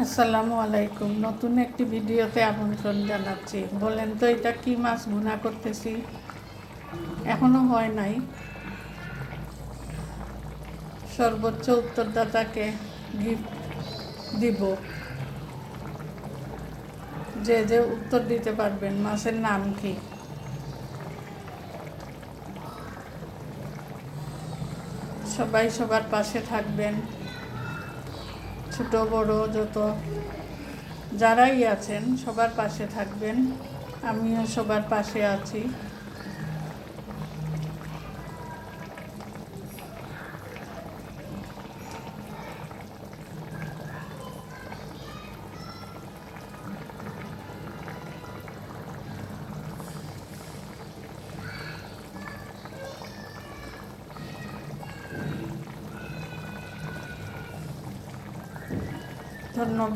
আসসালামু আলাইকুম। নতুন একটি ভিডিওতে আমন্ত্রণ জানাচ্ছি। বলেন তো এটা কি মাছ ভুনা করতেছি? এখনো হয় নাই। সর্বোচ্চ উত্তরদাতাকে গিফট দিব। যে যে উত্তর দিতে পারবেন মাছের নাম কি। সবাই সবার পাশে থাকবেন, ছোট বড় যত যারাই আছেন সবার পাশে থাকবেন। আমিও সবার পাশে আছি। ধন্যবাদ।